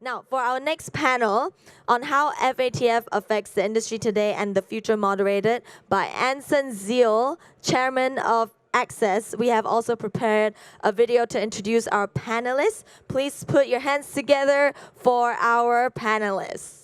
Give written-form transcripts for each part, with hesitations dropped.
Now, for our next panel on how FATF affects the industry today and the future, moderated by ANSON ZEALL, Chairman of Access, we have also prepared a video to introduce our panelists. Please put your hands together for our panelists.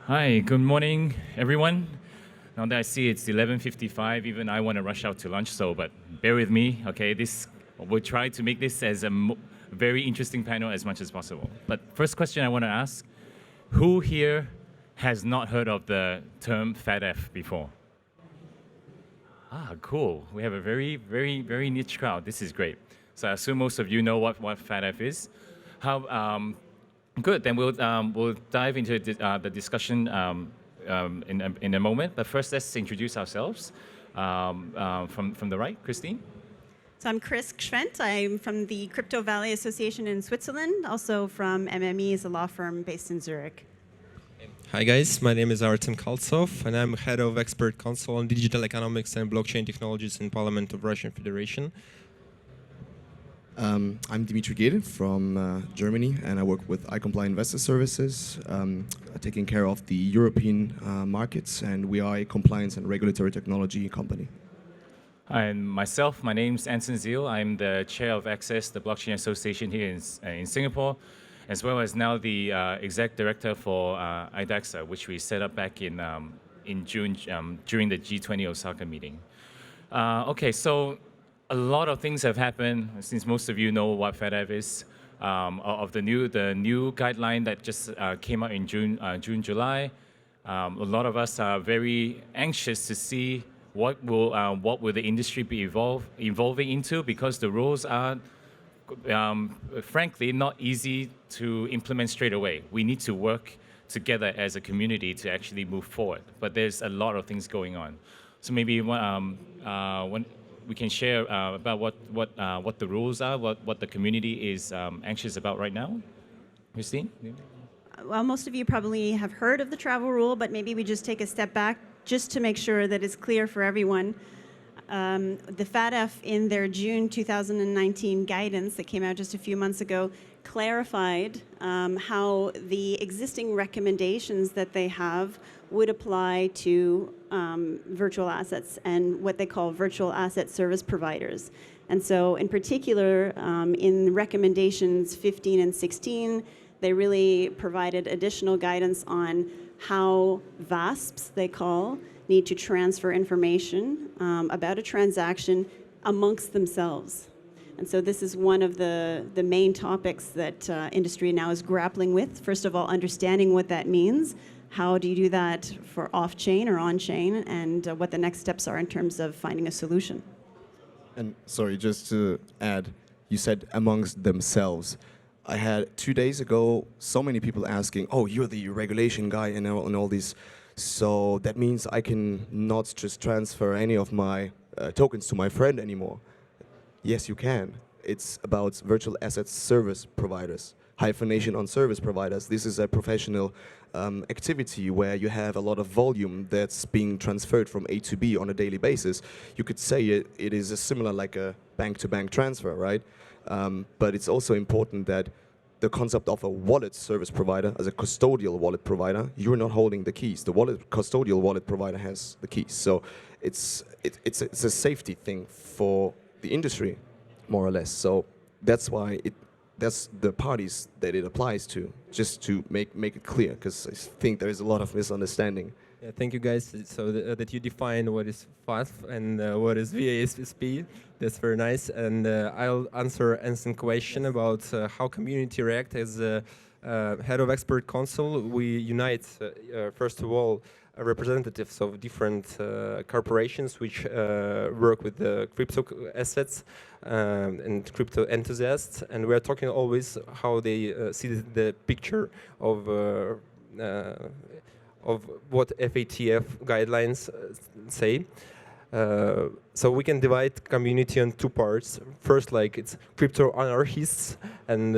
Hi, good morning, everyone. Now that I see it's 11:55, even I want to rush out to lunch, but bear with me, okay? We'll try to make this as a very interesting panel as much as possible. But first question I want to ask, who here has not heard of the term FATF before? Ah, cool. We have a very, very, very niche crowd. This is great. So I assume most of you know what FATF is. Good, then we'll dive into the discussion in a moment. But first, let's introduce ourselves. From the right, Christine. So I'm GSCHWEND. I'm from the Crypto Valley Association in Switzerland, also from MME, is a law firm based in Zurich. Hi guys, my name is ARTEM KOLTSOV, and I'm Head of Expert Council on Digital Economics and Blockchain Technologies in Parliament of Russian Federation. I'm DIMITRIJ from Germany, and I work with iComply Investor Services, taking care of the European markets, and we are a compliance and regulatory technology company. And myself, my name's ANSON ZEALL. I'm the chair of Access, the Blockchain Association here in Singapore, as well as now the exec director for IDAXA, which we set up back in June during the G20 Osaka meeting. Okay, so a lot of things have happened since most of you know what FATF is. Of the new guideline that just came out in June, July. A lot of us are very anxious to see what will the industry be evolving into, because the rules are, frankly, not easy to implement straight away. We need to work together as a community to actually move forward. But there's a lot of things going on. So maybe we can share about what the rules are, what the community is anxious about right now. Christine? Well, most of you probably have heard of the travel rule, but maybe we just take a step back just to make sure that it's clear for everyone. The FATF, in their June 2019 guidance that came out just a few months ago, clarified how the existing recommendations that they have would apply to virtual assets and what they call virtual asset service providers. And so in particular, in recommendations 15 and 16, they really provided additional guidance on how VASPs, they call, need to transfer information about a transaction amongst themselves. And so this is one of the main topics that industry now is grappling with. First of all, understanding what that means. How do you do that for off-chain or on-chain, and what the next steps are in terms of finding a solution. And sorry, just to add, you said amongst themselves. I had 2 days ago so many people asking, oh, you're the regulation guy and all these. So that means I can not just transfer any of my tokens to my friend anymore. Yes, you can. It's about virtual asset service providers. Hyphenation on service providers. This is a professional activity where you have a lot of volume that's being transferred from A to B on a daily basis. You could say it is a similar like a bank-to-bank transfer, right? But it's also important that the concept of a wallet service provider, as a custodial wallet provider, you're not holding the keys. The custodial wallet provider has the keys. So it's a safety thing for the industry, more or less. So that's why that's the parties that it applies to, just to make it clear, because I think there is a lot of misunderstanding. Yeah, thank you guys. So that you define what is FATF and what is VASP. That's very nice. And I'll answer Anson's question about how community react. As head of expert council, we unite, first of all, representatives of different corporations which work with the crypto assets and crypto enthusiasts, and we are talking always how they see the picture of what FATF guidelines say. So we can divide community in two parts. First, like it's crypto anarchists and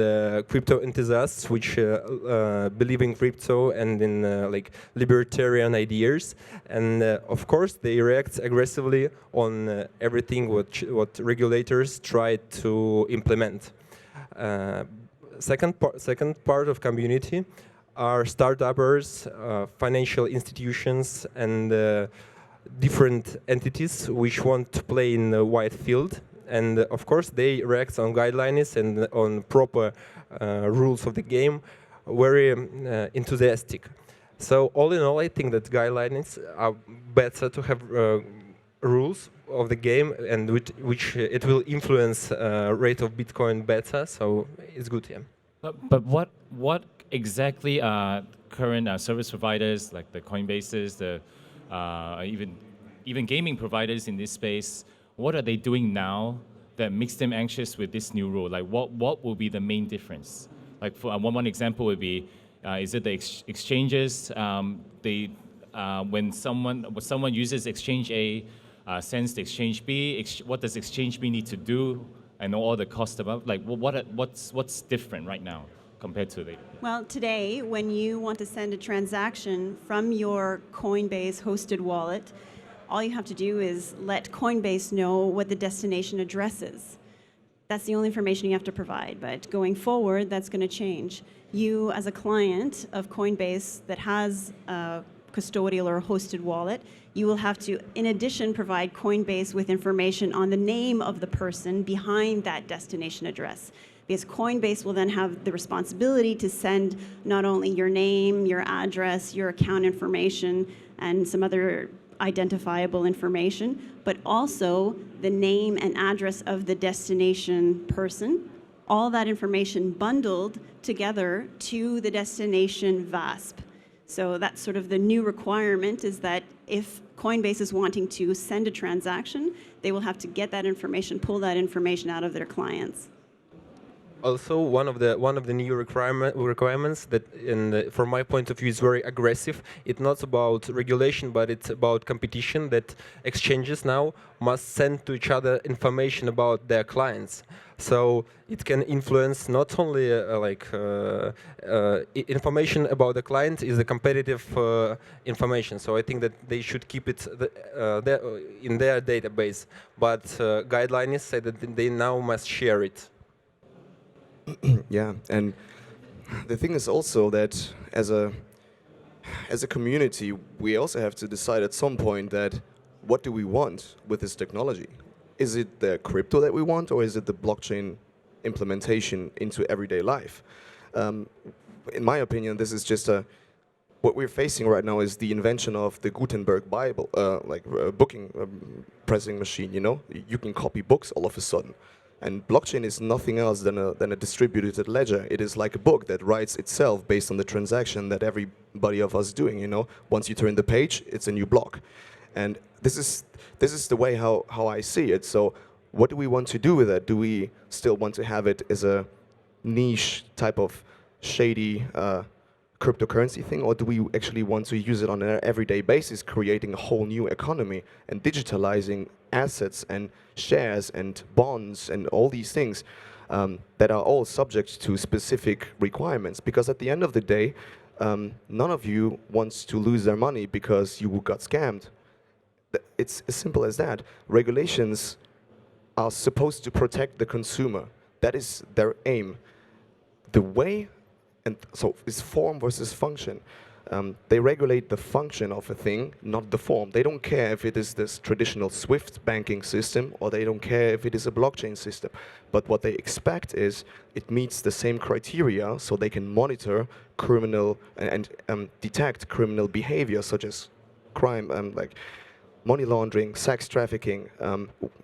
crypto enthusiasts, which believe in crypto and in like libertarian ideas. And of course, they react aggressively on everything what regulators try to implement. Second part of community are startuppers, financial institutions, and different entities which want to play in a wide field. And of course, they react on guidelines and on proper rules of the game, very enthusiastic. So all in all, I think that guidelines are better to have rules of the game, and which it will influence rate of Bitcoin better. So it's good, yeah. But what exactly are current service providers like the Coinbases, the even gaming providers in this space? What are they doing now that makes them anxious with this new rule? Like what will be the main difference? Like for one example would be, is it the exchanges? When someone uses exchange A, sends to exchange B, what does exchange B need to do? I know all the cost about. Like what's different right now compared to later? Well, today, when you want to send a transaction from your Coinbase hosted wallet, all you have to do is let Coinbase know what the destination address is. That's the only information you have to provide, but going forward, that's going to change. You, as a client of Coinbase that has a custodial or a hosted wallet, you will have to, in addition, provide Coinbase with information on the name of the person behind that destination address. Because Coinbase will then have the responsibility to send not only your name, your address, your account information, and some other identifiable information, but also the name and address of the destination person, all that information bundled together to the destination VASP. So that's sort of the new requirement, is that if Coinbase is wanting to send a transaction, they will have to get that information, pull that information out of their clients. Also, one of the new requirements that, from my point of view, is very aggressive. It's not about regulation, but it's about competition. That exchanges now must send to each other information about their clients. So it can influence not only information about the client is a competitive information. So I think that they should keep it in their database. But guidelines say that they now must share it. Yeah, and the thing is also that as a community, we also have to decide at some point that what do we want with this technology? Is it the crypto that we want, or is it the blockchain implementation into everyday life? In my opinion, this is just what we're facing right now is the invention of the Gutenberg Bible, like a booking pressing machine. You know, you can copy books all of a sudden. And blockchain is nothing else than a distributed ledger. It is like a book that writes itself based on the transaction that everybody of us doing. You know, once you turn the page, it's a new block, and this is the way how I see it. So, what do we want to do with it? Do we still want to have it as a niche type of shady cryptocurrency thing, or do we actually want to use it on an everyday basis, creating a whole new economy and digitalizing assets and shares and bonds and all these things that are all subject to specific requirements? Because at the end of the day, none of you wants to lose their money because you got scammed. It's as simple as that. Regulations are supposed to protect the consumer. That is their aim. The way, and so it's form versus function. They regulate the function of a thing, not the form. They don't care if it is this traditional SWIFT banking system, or they don't care if it is a blockchain system. But what they expect is it meets the same criteria, so they can monitor criminal and detect criminal behavior, such as crime, like money laundering, sex trafficking.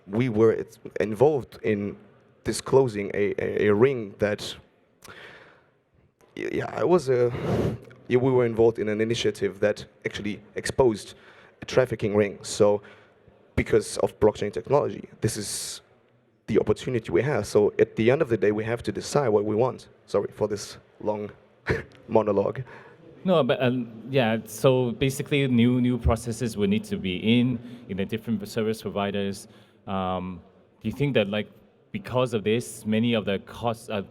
We were involved in disclosing a ring that, yeah, it was a. We were involved in an initiative that actually exposed a trafficking ring. So, because of blockchain technology, this is the opportunity we have. So, at the end of the day, we have to decide what we want. Sorry for this long monologue. No, but yeah. So basically, new processes will need to be in the different service providers. Do you think that like because of this, many of the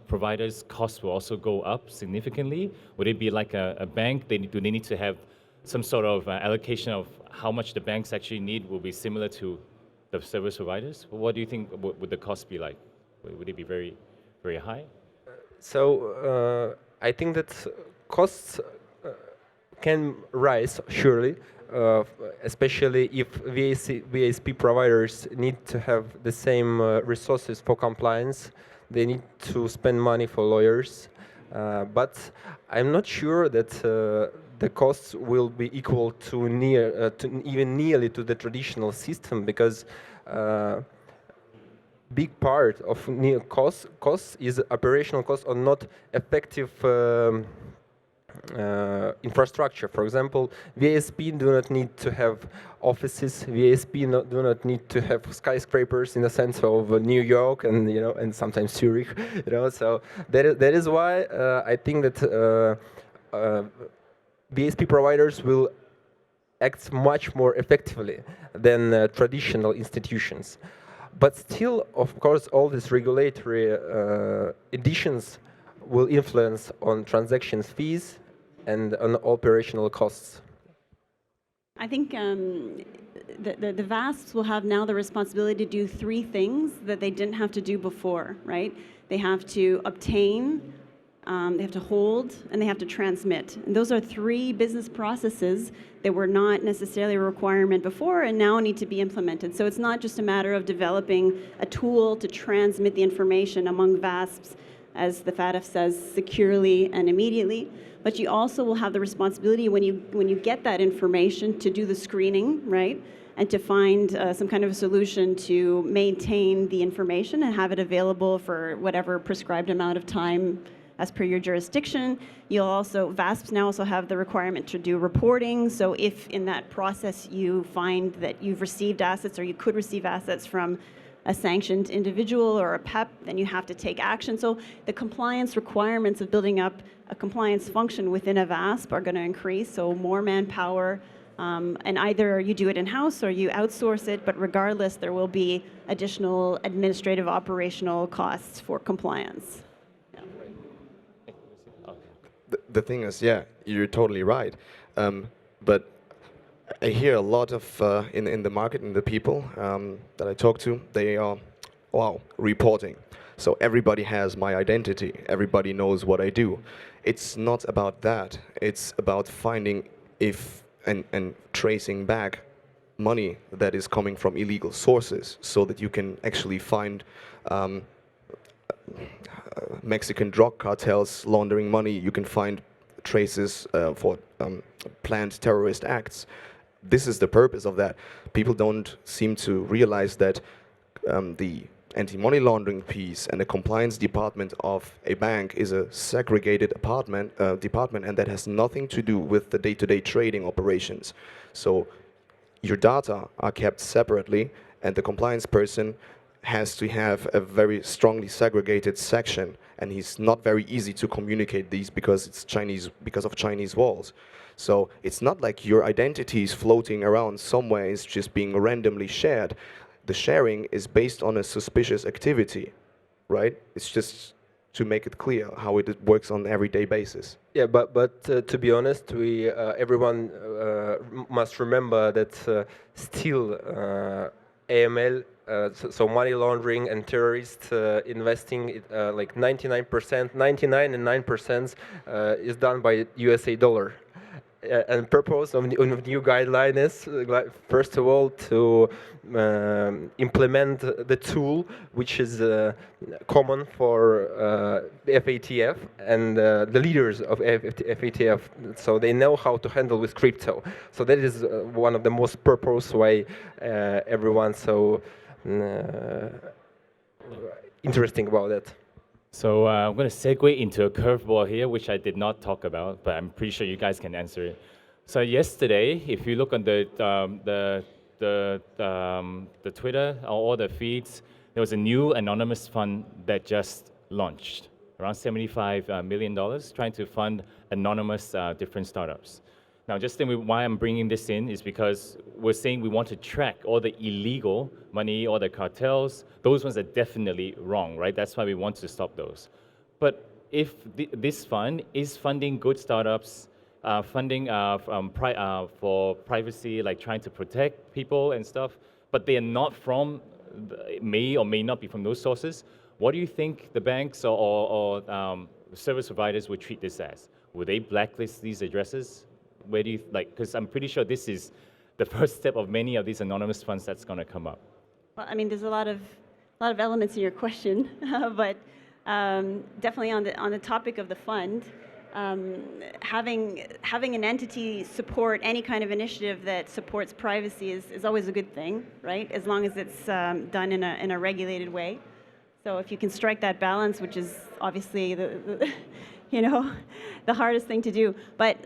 providers' costs will also go up significantly? Would it be like a bank? Do they need to have some sort of allocation of how much the banks actually need will be similar to the service providers? What do you think would the cost be like? Would it be very, very high? So I think that costs can rise, surely, especially if VASP providers need to have the same resources for compliance. They need to spend money for lawyers. But I'm not sure that the costs will be equal to even nearly to the traditional system, because big part of costs is operational costs or not effective infrastructure. For example, VASP do not need to have offices. VASP do not need to have skyscrapers in the sense of New York and and sometimes Zurich. So that is why I think that VASP providers will act much more effectively than traditional institutions. But still, of course, all these regulatory additions will influence on transactions fees and on operational costs. I think the VASPs will have now the responsibility to do three things that they didn't have to do before, right? They have to obtain, they have to hold, and they have to transmit. And those are three business processes that were not necessarily a requirement before and now need to be implemented. So it's not just a matter of developing a tool to transmit the information among VASPs, as the FATF says, securely and immediately, but you also will have the responsibility when you get that information to do the screening, right? And to find some kind of a solution to maintain the information and have it available for whatever prescribed amount of time as per your jurisdiction. You'll also, VASPs now also have the requirement to do reporting. So if in that process you find that you've received assets or you could receive assets from a sanctioned individual or a PEP, then you have to take action. So the compliance requirements of building up a compliance function within a VASP are going to increase, so more manpower, and either you do it in-house or you outsource it, but regardless, there will be additional administrative operational costs for compliance. The thing is, yeah, you're totally right. But I hear a lot of, in the market, and the people that I talk to, they are, wow, reporting. So everybody has my identity. Everybody knows what I do. It's not about that. It's about finding and tracing back money that is coming from illegal sources so that you can actually find Mexican drug cartels laundering money. You can find traces for planned terrorist acts. This is the purpose of that. People don't seem to realize that the anti-money laundering piece and the compliance department of a bank is a segregated department, and that has nothing to do with the day-to-day trading operations. So your data are kept separately, and the compliance person has to have a very strongly segregated section, and he's not very easy to communicate these because of Chinese walls. So it's not like your identity is floating around somewhere, it's just being randomly shared. The sharing is based on a suspicious activity, right? It's just to make it clear how it works on an everyday basis. Yeah, but to be honest, everyone must remember that still AML, so money laundering and terrorist investing, like 99%, 99 and 9% is done by USA dollar. And purpose of the new guideline is, first of all, to implement the tool which is common for FATF and the leaders of FATF, so they know how to handle with crypto. So that is one of the most purpose why everyone's so interesting about that. So I'm going to segue into a curveball here, which I did not talk about, but I'm pretty sure you guys can answer it. So yesterday, if you look on the Twitter or all the feeds, there was a new anonymous fund that just launched, around $75 million, trying to fund anonymous different startups. Now, just why I'm bringing this in is because we're saying we want to track all the illegal money, all the cartels. Those ones are definitely wrong, right? That's why we want to stop those. But if this fund is funding good startups, funding for privacy, like trying to protect people and stuff, but they are not from, may or may not be from those sources, what do you think the banks or service providers would treat this as? Would they blacklist these addresses? Where do you, because I'm pretty sure this is the first step of many of these anonymous funds that's going to come up. Well, I mean, there's a lot of elements in your question, but definitely on the topic of the fund, having an entity support any kind of initiative that supports privacy is always a good thing, right? As long as it's done in a regulated way. So if you can strike that balance, which is obviously the hardest thing to do, but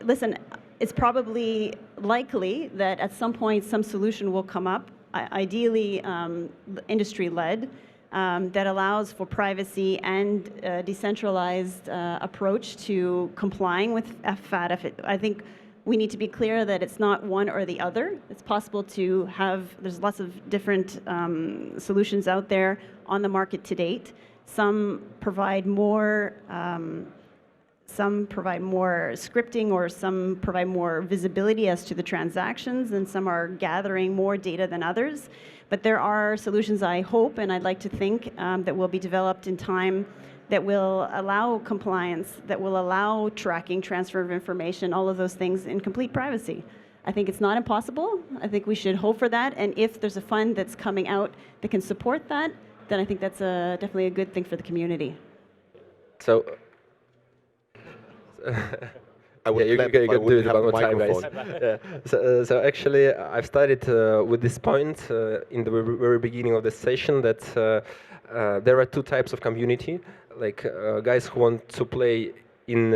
listen, it's probably likely that at some point some solution will come up, ideally industry-led, that allows for privacy and decentralized approach to complying with FATF. I think we need to be clear that it's not one or the other. It's possible to have, there's lots of different solutions out there on the market to date. Some provide more scripting, or some provide more visibility as to the transactions, and some are gathering more data than others. But there are solutions, I hope, and I'd like to think, that will be developed in time that will allow compliance, that will allow tracking, transfer of information, all of those things in complete privacy. I think it's not impossible. I think we should hope for that. And if there's a fund that's coming out that can support that, then I think that's definitely a good thing for the community. So, I would you clap can if I do wouldn't it have one a more time, guys. microphone. So actually, I've started with this point in the very beginning of the session that there are two types of community, like guys who want to play in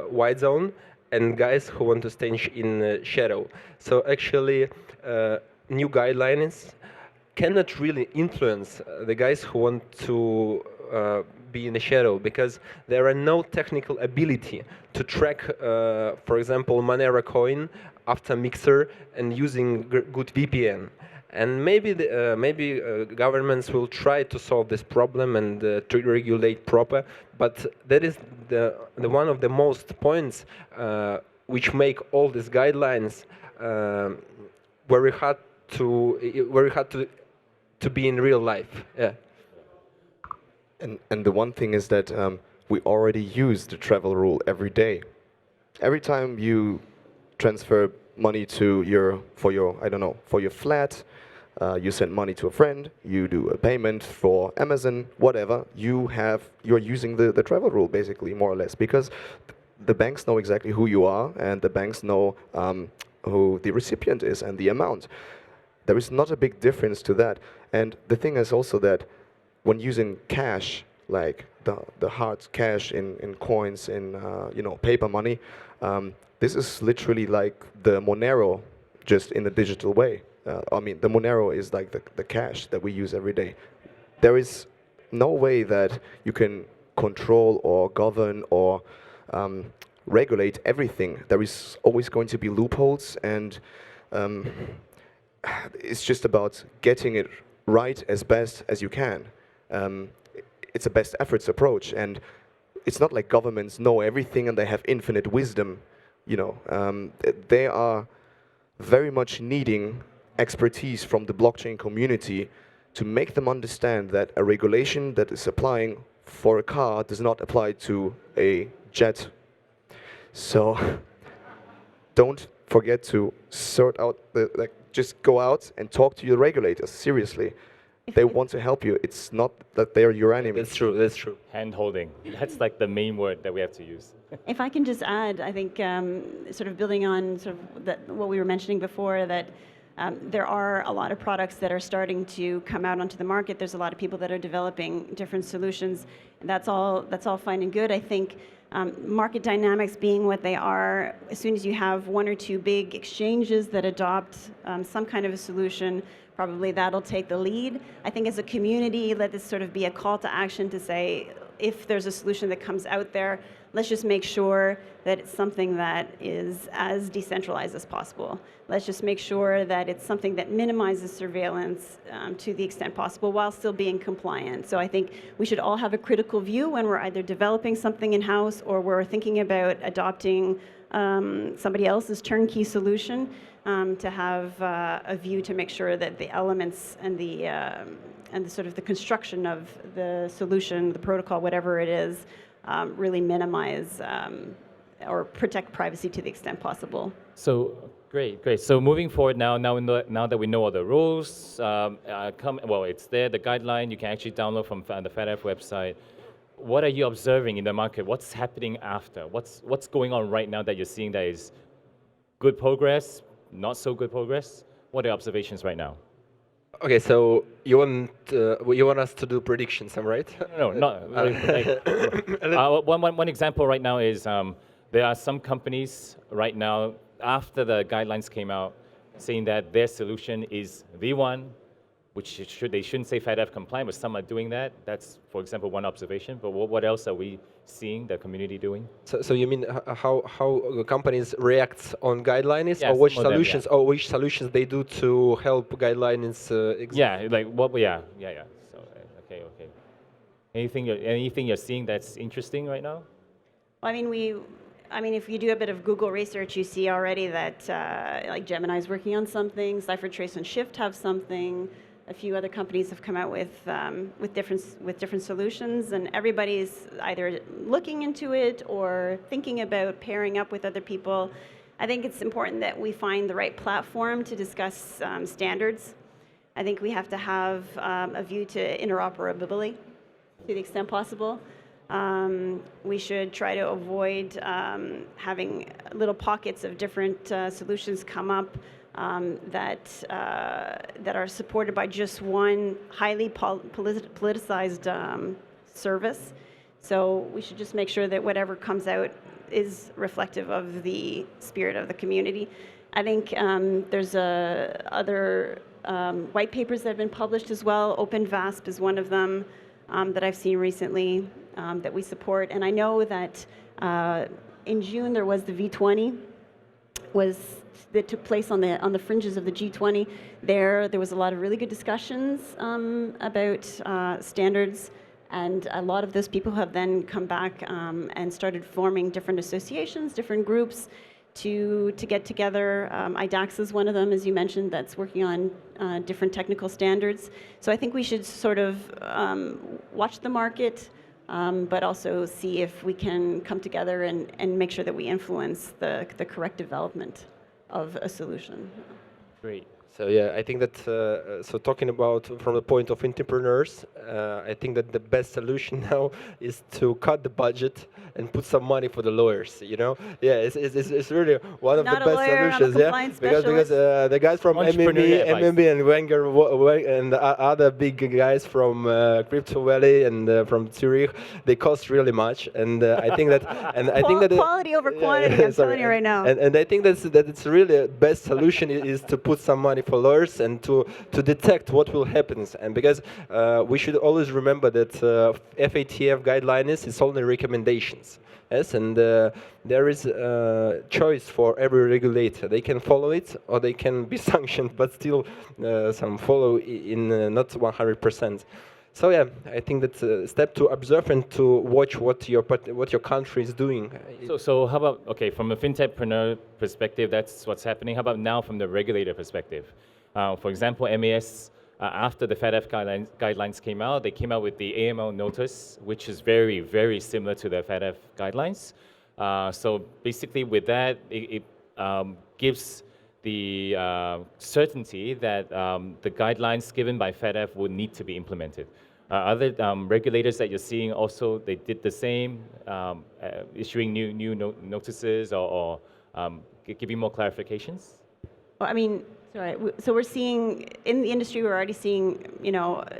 white zone and guys who want to stay in shadow. So actually, new guidelines cannot really influence the guys who want to be in the shadow, because there are no technical ability to track, for example, Monero coin after Mixer and using good VPN. And maybe governments will try to solve this problem and to regulate proper, but that is the one of the most points which make all these guidelines very hard to be in real life. Yeah. And the one thing is that we already use the travel rule every day. Every time you transfer money to for your flat, you send money to a friend, you do a payment for Amazon, whatever, you're using the travel rule basically, more or less, because the banks know exactly who you are, and the banks know who the recipient is and the amount. There is not a big difference to that. And the thing is also that when using cash, like the hard cash in coins, in paper money, this is literally like the Monero, just in a digital way. I mean, the Monero is like the cash that we use every day. There is no way that you can control or govern or regulate everything. There is always going to be loopholes, and it's just about getting it right as best as you can. It's a best efforts approach, and it's not like governments know everything and they have infinite wisdom. They are very much needing expertise from the blockchain community to make them understand that a regulation that is applying for a car does not apply to a jet. So don't forget to sort out just go out and talk to your regulators, seriously. They want to help you. It's not that they're your enemy. That's true, that's true. Hand-holding. That's like the main word that we have to use. If I can just add, I think sort of building on what we were mentioning before, that there are a lot of products that are starting to come out onto the market. There's a lot of people that are developing different solutions. And that's all fine and good. I think market dynamics being what they are, as soon as you have one or two big exchanges that adopt some kind of a solution, probably that'll take the lead. I think as a community, let this sort of be a call to action to say, if there's a solution that comes out there, let's just make sure that it's something that is as decentralized as possible. Let's just make sure that it's something that minimizes surveillance to the extent possible while still being compliant. So I think we should all have a critical view when we're either developing something in-house or we're thinking about adopting somebody else's turnkey solution, to have a view to make sure that the elements and the sort of the construction of the solution, the protocol, whatever it is, really minimize or protect privacy to the extent possible. So great. So moving forward now that we know all the rules, well, it's there, the guideline you can actually download from the FATF website. What are you observing in the market? What's happening after? What's going on right now that you're seeing that is good progress, not so good progress? What are your observations right now? Okay, so you want us to do predictions, am I right? No, not one example right now is there are some companies right now, after the guidelines came out, saying that their solution is the one, which they shouldn't say FATF compliant, but some are doing that. That's, for example, one observation. But what else are we seeing the community doing? So you mean how companies react on guidelines, Yeah, or which some of them, solutions, or which solutions they do to help guidelines? Yeah, like what? Yeah. So okay. Anything you're seeing that's interesting right now? Well, I mean, if you do a bit of Google research, you see already that like Gemini's working on something, CipherTrace and Shift have something. A few other companies have come out with different solutions, and everybody's either looking into it or thinking about pairing up with other people. I think it's important that we find the right platform to discuss standards. I think we have to have a view to interoperability to the extent possible. We should try to avoid having little pockets of different solutions come up that are supported by just one highly politicized service. So we should just make sure that whatever comes out is reflective of the spirit of the community. I think there's other white papers that have been published as well. Open VASP is one of them that I've seen recently that we support. And I know that in June there was the V20 that took place on the fringes of the G20. There was a lot of really good discussions about standards, and a lot of those people have then come back and started forming different associations, different groups to get together. IDAX is one of them, as you mentioned, that's working on different technical standards. So I think we should sort of watch the market, but also see if we can come together and make sure that we influence the correct development of a solution. Great. So yeah, I think that, so talking about from the point of entrepreneurs, I think that the best solution now is to cut the budget and put some money for the lawyers, you know? Yeah, it's really one of the best solutions, yeah? Because the guys from MMB and Wenger and other big guys from Crypto Valley and from Zurich, they cost really much, and I think that, quality over quantity, I'm telling you right now. And I think that it's really the best solution is to put some money for lawyers and to detect what will happen. And because we should always remember that FATF guidelines is only recommendations. Yes, and there is a choice for every regulator. They can follow it or they can be sanctioned, but still some follow in not 100%. So yeah, I think that's a step to observe and to watch what your country is doing. So how about, okay, from a fintechpreneur perspective, that's what's happening. How about now from the regulator perspective? For example, MAS, after the FATF guidelines came out, they came out with the AML notice, which is very, very similar to the FATF guidelines. So basically with that, it gives the certainty that the guidelines given by FATF would need to be implemented. Other regulators that you're seeing also, they did the same, issuing new notices or giving more clarifications? Well, I mean, sorry. So we're seeing, in the industry, we're already seeing,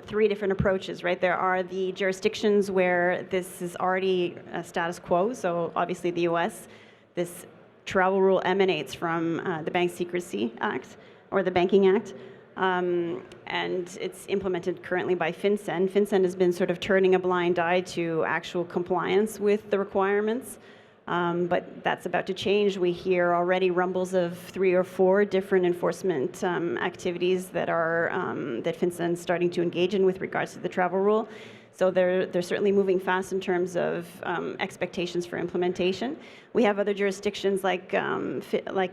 3 different approaches, right? There are the jurisdictions where this is already a status quo. So obviously the US, this travel rule emanates from the Bank Secrecy Act or the Banking Act. and it's implemented currently by FinCEN. FinCEN has been sort of turning a blind eye to actual compliance with the requirements, but that's about to change. We hear already rumbles of 3 or 4 different enforcement activities that are that FinCEN is starting to engage in with regards to the travel rule. So they're certainly moving fast in terms of expectations for implementation. We have other jurisdictions like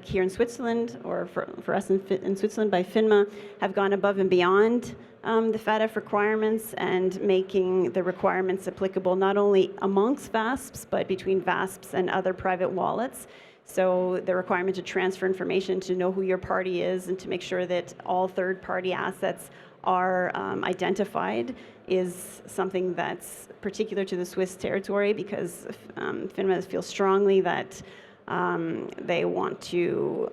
here in Switzerland, or for us in Switzerland by FINMA, have gone above and beyond the FATF requirements and making the requirements applicable not only amongst VASPs, but between VASPs and other private wallets. So the requirement to transfer information, to know who your party is, and to make sure that all third-party assets are identified is something that's particular to the Swiss territory, because FINMA feels strongly that they want to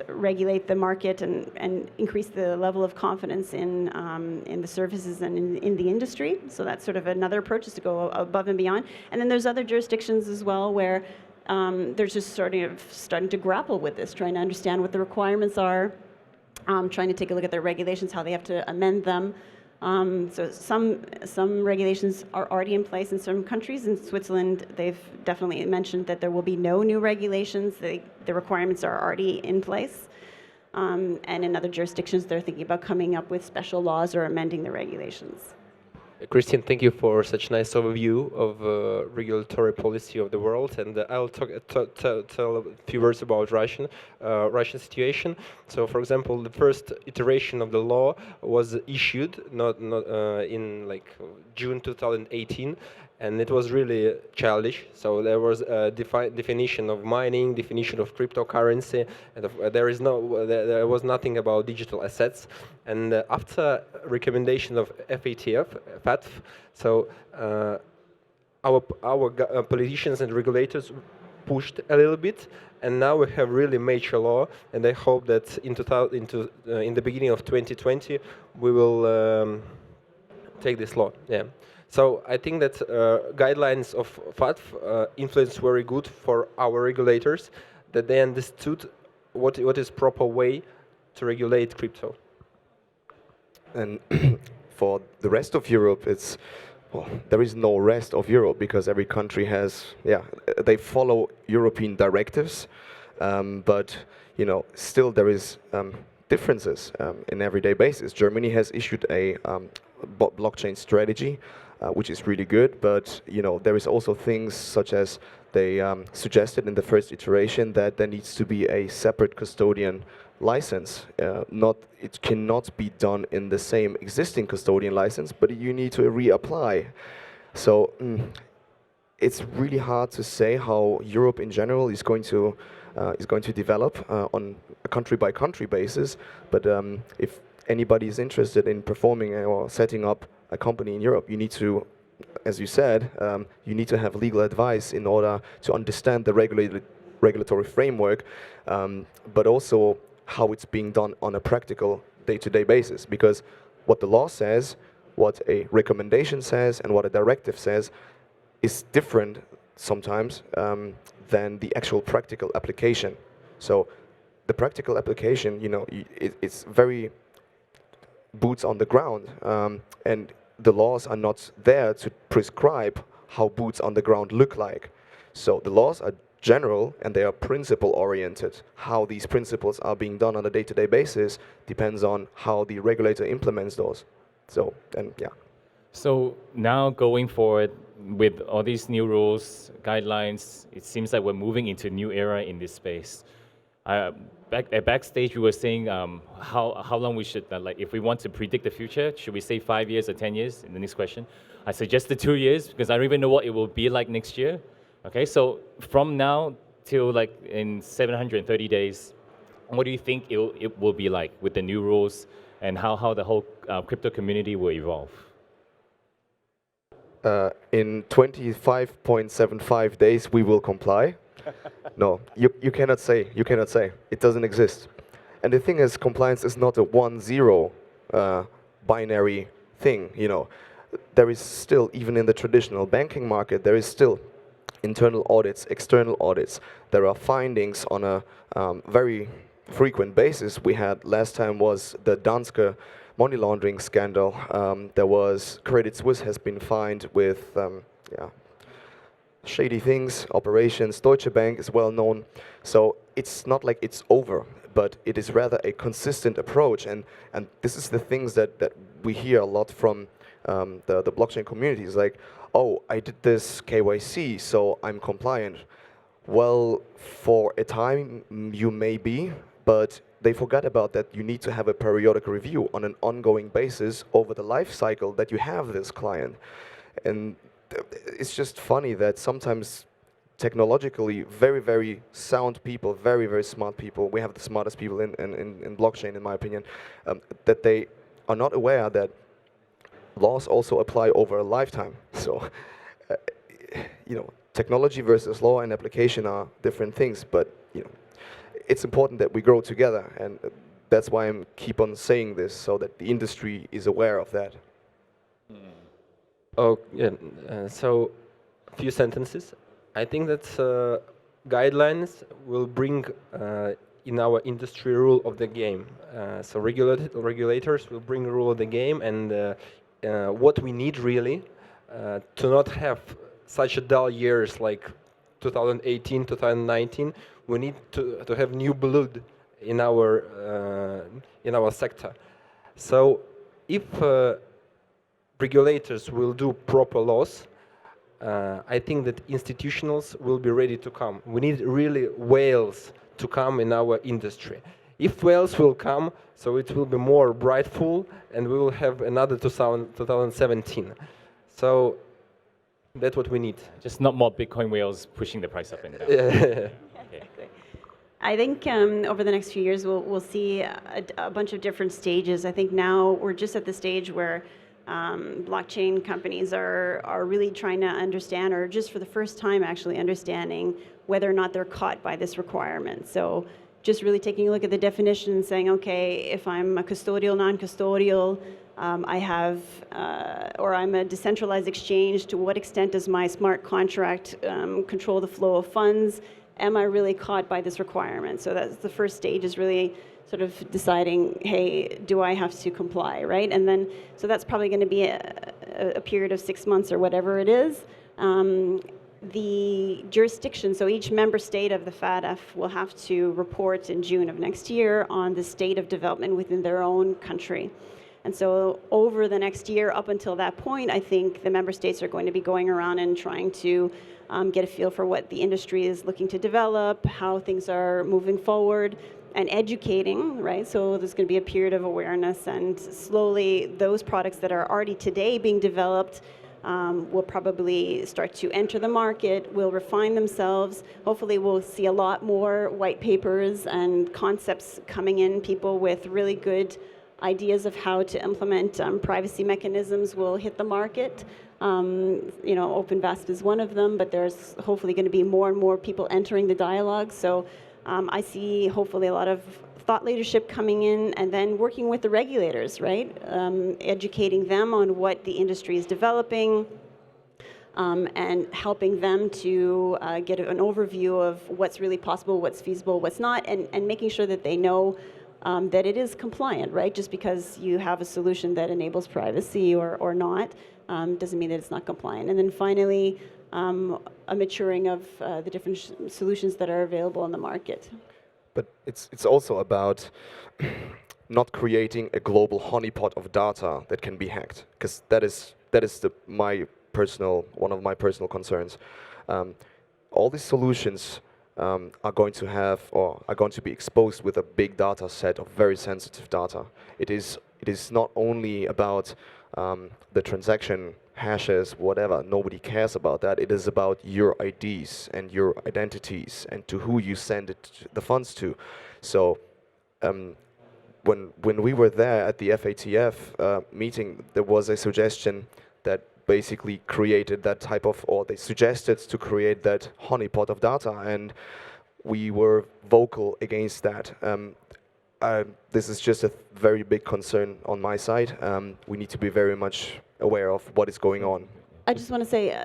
regulate the market and increase the level of confidence in the services and in the industry. So that's sort of another approach, is to go above and beyond. And then there's other jurisdictions as well where they're just starting to grapple with this, trying to understand what the requirements are, trying to take a look at their regulations, how they have to amend them. So some regulations are already in place in some countries. In Switzerland, they've definitely mentioned that there will be no new regulations. The requirements are already in place. And in other jurisdictions, they're thinking about coming up with special laws or amending the regulations. Christian, thank you for such a nice overview of regulatory policy of the world, and I'll tell a few words about Russian situation. So, for example, the first iteration of the law was issued not in like June 2018, and it was really childish. So there was a definition of mining, definition of cryptocurrency, and there was nothing about digital assets. And after recommendation of FATF, so our politicians and regulators pushed a little bit, and now we have really major law. And I hope that in the beginning of 2020 we will take this law. Yeah. So I think that guidelines of FATF influence very good for our regulators, that they understood what is proper way to regulate crypto. And for the rest of Europe, there is no rest of Europe, because every country has, they follow European directives, but still there is differences in everyday basis. Germany has issued a blockchain strategy, which is really good, but there is also things such as they suggested in the first iteration that there needs to be a separate custodian license. It cannot be done in the same existing custodian license, but you need to reapply. So it's really hard to say how Europe in general is going to develop on a country by country basis. But if anybody is interested in performing or setting up a company in Europe, you need to, as you said, you need to have legal advice in order to understand the regulatory framework, but also how it's being done on a practical day-to-day basis. Because what the law says, what a recommendation says, and what a directive says is different sometimes than the actual practical application. So the practical application, it's very boots on the ground, and the laws are not there to prescribe how boots on the ground look like. So the laws are general and they are principle oriented. How these principles are being done on a day-to-day basis depends on how the regulator implements those. So now going forward with all these new rules, guidelines, it seems like we're moving into a new era in this space. Backstage we were saying how long we should, if we want to predict the future, should we say 5 years or 10 years in the next question? I suggested 2 years because I don't even know what it will be like next year. Okay, so from now till in 730 days, what do you think it will be like with the new rules, and how the whole crypto community will evolve? In 25.75 days, we will comply. No, you cannot say. You cannot say. It doesn't exist. And the thing is, compliance is not a 1-0 binary thing. There is still, even in the traditional banking market, there is still internal audits, external audits. There are findings on a very frequent basis. We had last time was the Danske money laundering scandal. There was Credit Suisse has been fined with yeah, shady things, operations. Deutsche Bank is well known. So it's not like it's over, but it is rather a consistent approach. And this is the things that we hear a lot from the blockchain communities, like, oh, I did this KYC, so I'm compliant. Well, for a time you may be, but they forgot about that you need to have a periodic review on an ongoing basis over the life cycle that you have this client. And it's just funny that sometimes technologically very, very sound people, very, very smart people, we have the smartest people in blockchain in my opinion, that they are not aware that laws also apply over a lifetime. So, you know, technology versus law and application are different things, but you know, it's important that we grow together, and that's why I keep on saying this, so that the industry is aware of that. Oh, yeah. So, a few sentences. I think that guidelines will bring in our industry rule of the game. So regulators will bring rule of the game, and what we need really to not have such a dull years like 2018, 2019. We need to have new blood in our sector. So if regulators will do proper laws, I think that institutionals will be ready to come. We need really whales to come in our industry. If whales will come, so it will be more brightful, and we will have another 2017. So that's what we need. Just not more Bitcoin whales pushing the price up and down. Yeah. Okay. I think over the next few years we'll see a bunch of different stages. I think now we're just at the stage where blockchain companies are really trying to understand, or just for the first time actually understanding whether or not they're caught by this requirement. So just really taking a look at the definition and saying, okay, if I'm a custodial, non-custodial, I have, or I'm a decentralized exchange, to what extent does my smart contract control the flow of funds? Am I really caught by this requirement? So that's the first stage, is really sort of deciding, hey, do I have to comply, right? And then, so that's probably going to be a period of 6 months or whatever it is. The jurisdiction, so each member state of the FATF will have to report in June of next year on the state of development within their own country. And so over the next year, up until that point, I think the member states are going to be going around and trying to get a feel for what the industry is looking to develop, how things are moving forward, and educating, right? So there's going to be a period of awareness, and slowly those products that are already today being developed will probably start to enter the market, will refine themselves. Hopefully we'll see a lot more white papers and concepts coming in, people with really good ideas of how to implement privacy mechanisms will hit the market. You know, Open VASP is one of them, but there's hopefully going to be more and more people entering the dialogue. So I see hopefully a lot of thought leadership coming in, and then working with the regulators, right? Educating them on what the industry is developing, and helping them to get an overview of what's really possible, what's feasible, what's not, and making sure that they know that it is compliant, right? Just because you have a solution that enables privacy or not, doesn't mean that it's not compliant. And then finally, a maturing of the different solutions that are available on the market. But it's also about not creating a global honeypot of data that can be hacked, because that is one of my personal concerns. All these solutions are going to have, or are going to be exposed with a big data set of very sensitive data. It is not only about the transaction hashes, whatever, nobody cares about that. It is about your IDs and your identities and to who you send the funds to. So when we were there at the FATF meeting, there was a suggestion that basically created that type of, or they suggested to create that honeypot of data, and we were vocal against that. This is just a very big concern on my side. We need to be very much aware of what is going on. I just want to say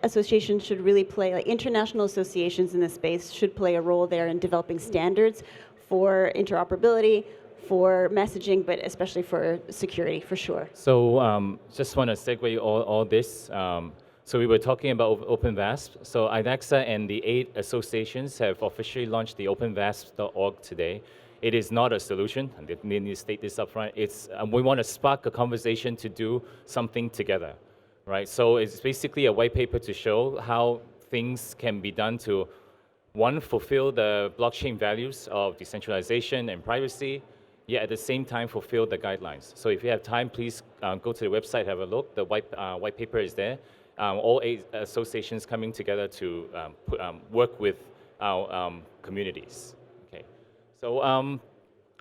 associations should really play, like international associations in this space should play a role there in developing standards for interoperability, for messaging, but especially for security, for sure. So just want to segue all this. So we were talking about Open VASP. So IDAXA and the 8 associations have officially launched the openvasp.org today. It is not a solution, and they need to state this up front. It's, we want to spark a conversation to do something together, right? So it's basically a white paper to show how things can be done to, one, fulfill the blockchain values of decentralization and privacy, yet at the same time fulfill the guidelines. So if you have time, please go to the website, have a look. The white paper is there. All 8 associations coming together to work with our communities. Okay. So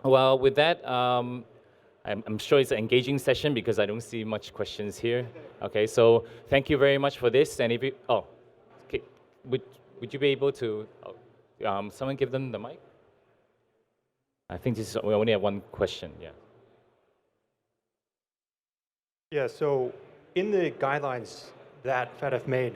well, with that, I'm sure it's an engaging session because I don't see much questions here. Okay, so thank you very much for this. And if you, okay, would you be able to, someone give them the mic? I think this is, we only have one question, yeah. Yeah, so in the guidelines that FATF made,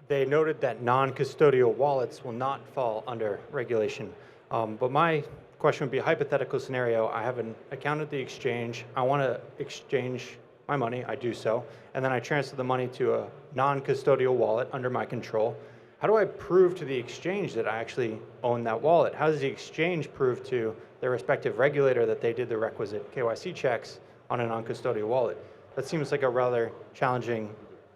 they noted that non-custodial wallets will not fall under regulation. But my question would be a hypothetical scenario. I have an account at the exchange. I want to exchange my money. I do so. And then I transfer the money to a non-custodial wallet under my control. How do I prove to the exchange that I actually own that wallet? How does the exchange prove to their respective regulator that they did the requisite KYC checks on a non-custodial wallet? That seems like a rather challenging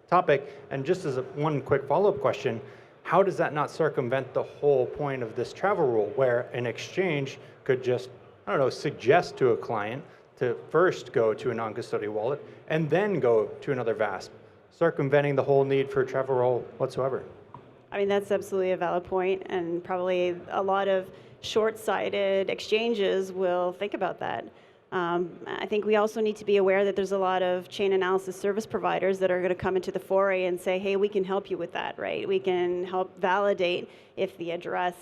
topic. And just as one quick follow-up question, how does that not circumvent the whole point of this travel rule, where an exchange could just, I don't know, suggest to a client to first go to a non-custodial wallet and then go to another VASP, circumventing the whole need for a travel rule whatsoever? I mean, that's absolutely a valid point, and probably a lot of short-sighted exchanges will think about that. I think we also need to be aware that there's a lot of chain analysis service providers that are going to come into the foray and say, hey, we can help you with that, right? We can help validate if the address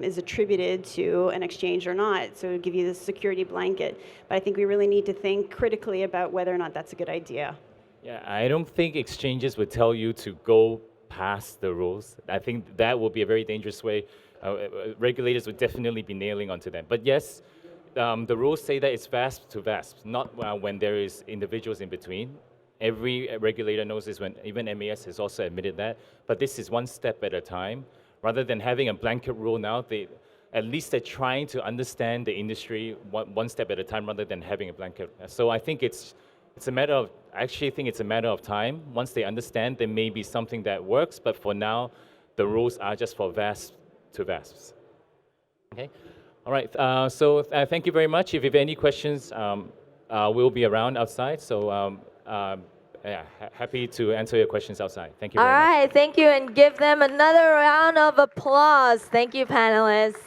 is attributed to an exchange or not, so give you the security blanket. But I think we really need to think critically about whether or not that's a good idea. Yeah, I don't think exchanges would tell you to go past the rules. I think that will be a very dangerous way. Regulators would definitely be nailing onto them. But yes, the rules say that it's VASP to VASP, not when there is individuals in between. Every regulator knows this, when even MAS has also admitted that. But this is one step at a time. Rather than having a blanket rule now, at least they're trying to understand the industry one step at a time rather than having a blanket. So I think it's a matter of, I actually think it's a matter of time. Once they understand, there may be something that works, but for now, the rules are just for VASP to VASPs. Okay? All right, so thank you very much. If you have any questions, we'll be around outside. So yeah, happy to answer your questions outside. Thank you very much. All right, thank you, and give them another round of applause. Thank you, panelists.